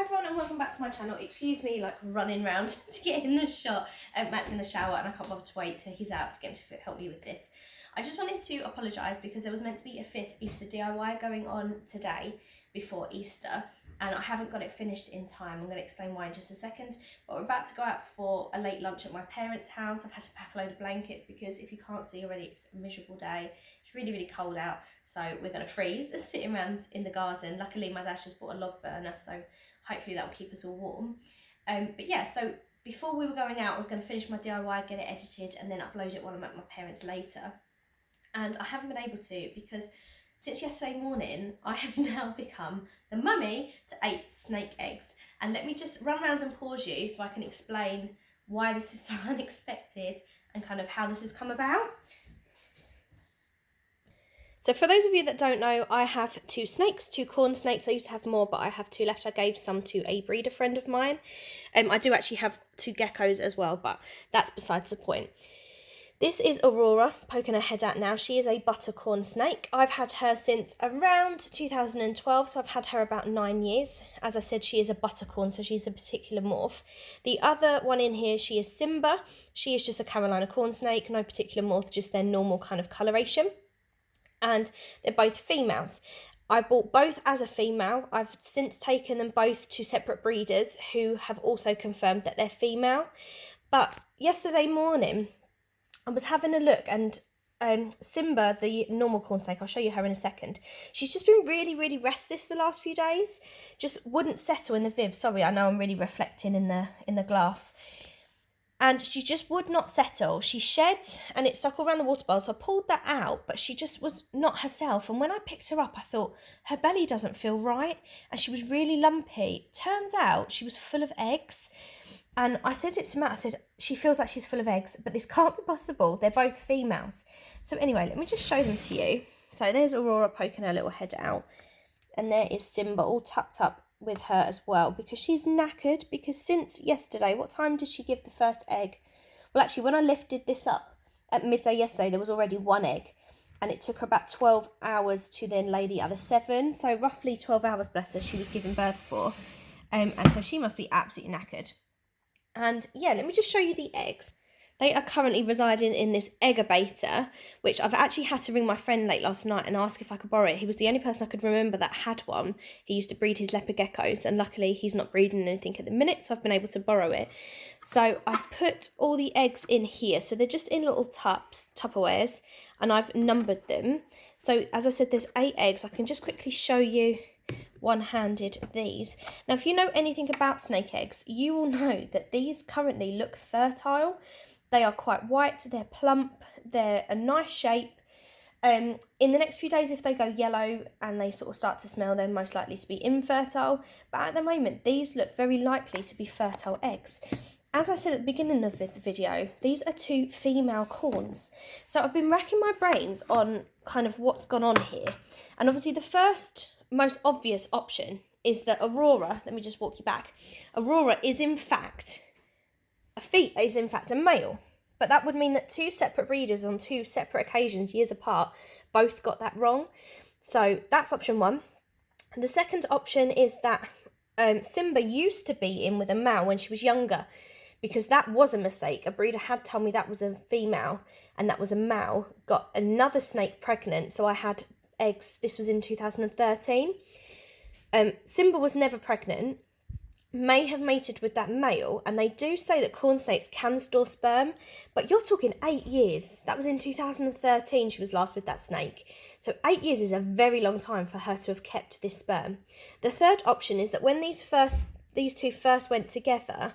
everyone and welcome back to my channel. Excuse me like running around to get in the shot. Matt's in the shower and I can't bother to wait till he's out to get him to help me with this. I just wanted to apologise because there was meant to be a 5th Easter DIY going on today before Easter and I haven't got it finished in time. I'm going to explain why in just a second. But we're about to go out for a late lunch at my parents' house. I've had to pack a load of blankets because if you can't see already, it's a miserable day. It's really, really cold out. So we're going to freeze sitting around in the garden. Luckily, my dad's just bought a log burner, so hopefully that will keep us all warm. But yeah, so before we were going out, I was going to finish my DIY, get it edited, and then upload it while I'm at my parents' later. And I haven't been able to because since yesterday morning, I have now become the mummy to 8 snake eggs. And let me just run around and pause you so I can explain why this is so unexpected and kind of how this has come about. So for those of you that don't know, I have 2 snakes, 2 corn snakes. I used to have more, but I have 2 left. I gave some to a breeder friend of mine. I do actually have 2 geckos as well, but that's besides the point. This is Aurora, poking her head out now. She is a buttercorn snake. I've had her since around 2012, so I've had her about 9 years. As I said, she is a buttercorn, so she's a particular morph. The other one in here, she is Simba. She is just a Carolina corn snake, no particular morph, just their normal kind of coloration. And they're both females. I bought both as a female. I've since taken them both to separate breeders who have also confirmed that they're female. But yesterday morning, I was having a look and Simba, the normal corn snake, I'll show you her in a second. She's just been really, really restless the last few days. Just wouldn't settle in the viv. Sorry, I know I'm really reflecting in the glass. And she just would not settle. She shed and it stuck all around the water bowl. So I pulled that out, but she just was not herself. And when I picked her up, I thought, her belly doesn't feel right. And she was really lumpy. Turns out she was full of eggs. And I said it to Matt, I said, she feels like she's full of eggs, but this can't be possible. They're both females. So anyway, let me just show them to you. So there's Aurora poking her little head out. And there is Simba all tucked up with her as well because she's knackered. Because since yesterday, what time did she give the first egg? Well, actually, when I lifted this up at midday yesterday, there was already 1 egg. And it took her about 12 hours to then lay the other 7. So roughly 12 hours, bless her, she was giving birth for. And so she must be absolutely knackered. And yeah, let me just show you the eggs. They are currently residing in this egg-o-bator, which I've actually had to ring my friend late last night and ask if I could borrow it. He was the only person I could remember that had one. He used to breed his leopard geckos, and luckily he's not breeding anything at the minute, so I've been able to borrow it. So I've put all the eggs in here. So they're just in little Tupperwares, and I've numbered them. So as I said, there's 8 eggs. I can just quickly show you one-handed these. Now, if you know anything about snake eggs, you will know that these currently look fertile. They are quite white, they're plump, they're a nice shape. In the next few days, if they go yellow and they sort of start to smell, they're most likely to be infertile. But at the moment, these look very likely to be fertile eggs. As I said at the beginning of the video, these are 2 female corns. So I've been racking my brains on kind of what's gone on here. And obviously the first most obvious option is that Aurora, let me just walk you back, Aurora is in fact a male, but that would mean that 2 separate breeders on 2 separate occasions, years apart, both got that wrong. So that's option 1. And the second option is that Simba used to be in with a male when she was younger, because that was a mistake. A breeder had told me that was a female and that was a male, got another snake pregnant, so I had eggs. This was in 2013. Simba was never pregnant, may have mated with that male, and they do say that corn snakes can store sperm, but you're talking 8 years. That was in 2013 she was last with that snake. So 8 years is a very long time for her to have kept this sperm. The third option is that when these 2 first went together,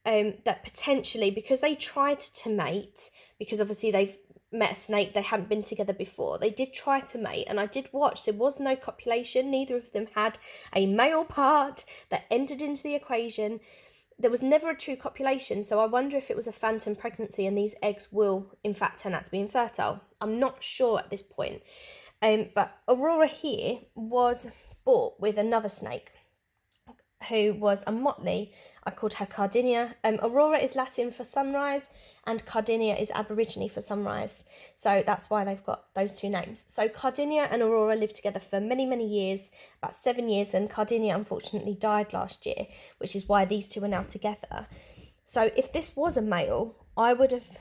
that potentially, because they tried to mate, because obviously they've met a snake, they hadn't been together before, they did try to mate, and I did watch, there was no copulation, neither of them had a male part that entered into the equation. There was never a true copulation, so I wonder if it was a phantom pregnancy and these eggs will in fact turn out to be infertile. I'm not sure at this point. But Aurora here was bought with another snake. who was a motley. I called her Cardinia. Aurora is Latin for sunrise, and Cardinia is Aborigine for sunrise. So that's why they've got those two names. So Cardinia and Aurora lived together for many, many years, about 7 years, and Cardinia unfortunately died last year, which is why these two are now together. So if this was a male, I would have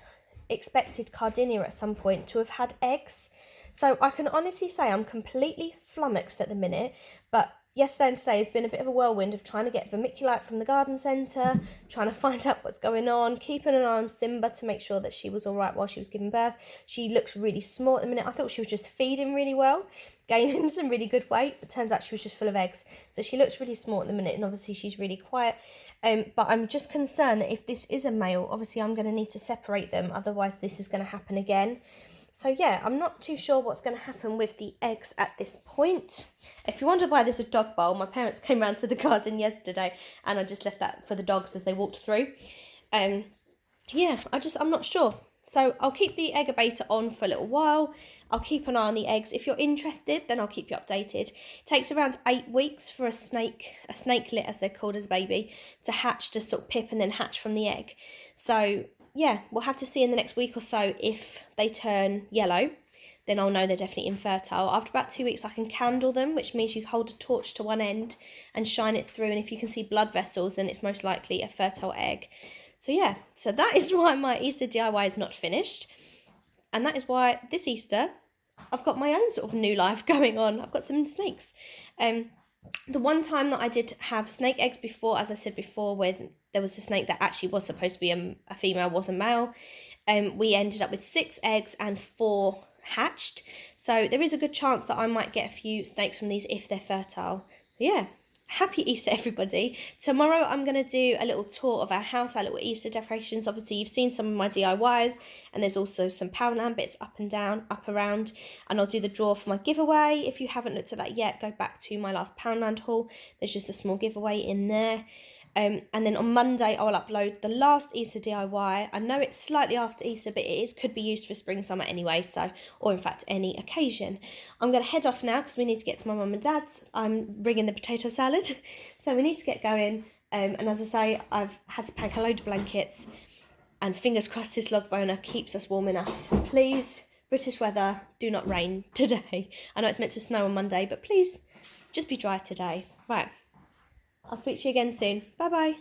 expected Cardinia at some point to have had eggs. So I can honestly say I'm completely flummoxed at the minute, but yesterday and today has been a bit of a whirlwind of trying to get vermiculite from the garden centre, trying to find out what's going on, keeping an eye on Simba to make sure that she was all right while she was giving birth. She looks really small at the minute. I thought she was just feeding really well, gaining some really good weight, but turns out she was just full of eggs. So she looks really small at the minute, and obviously she's really quiet. But I'm just concerned that if this is a male, obviously I'm going to need to separate them, otherwise this is going to happen again. So yeah, I'm not too sure what's going to happen with the eggs at this point. If you wonder why there's a dog bowl, my parents came round to the garden yesterday and I just left that for the dogs as they walked through. Yeah, I'm not sure. So I'll keep the egg-o-bator on for a little while. I'll keep an eye on the eggs. If you're interested, then I'll keep you updated. It takes around 8 weeks for a snakelet, as they're called as a baby, to hatch, to sort of pip and then hatch from the egg. So yeah, we'll have to see in the next week or so if they turn yellow. Then I'll know they're definitely infertile. After about 2 weeks, I can candle them, which means you hold a torch to one end and shine it through. And if you can see blood vessels, then it's most likely a fertile egg. So yeah, so that is why my Easter DIY is not finished. And that is why this Easter, I've got my own sort of new life going on. I've got some snakes. The one time that I did have snake eggs before, as I said before, when there was a snake that actually was supposed to be a female, was a male, we ended up with 6 eggs and 4 hatched. So there is a good chance that I might get a few snakes from these if they're fertile. But yeah, happy Easter, everybody. Tomorrow I'm going to do a little tour of our house, our little Easter decorations. Obviously, you've seen some of my DIYs, and there's also some Poundland bits up and down, up around, and I'll do the draw for my giveaway. If you haven't looked at that yet, go back to my last Poundland haul. There's just a small giveaway in there. And then on Monday, I'll upload the last Easter DIY. I know it's slightly after Easter, but could be used for spring, summer anyway, so, or in fact, any occasion. I'm going to head off now because we need to get to my mum and dad's. I'm bringing the potato salad, so we need to get going. And as I say, I've had to pack a load of blankets, and fingers crossed this log burner keeps us warm enough. Please, British weather, do not rain today. I know it's meant to snow on Monday, but please, just be dry today. Right. I'll speak to you again soon. Bye-bye.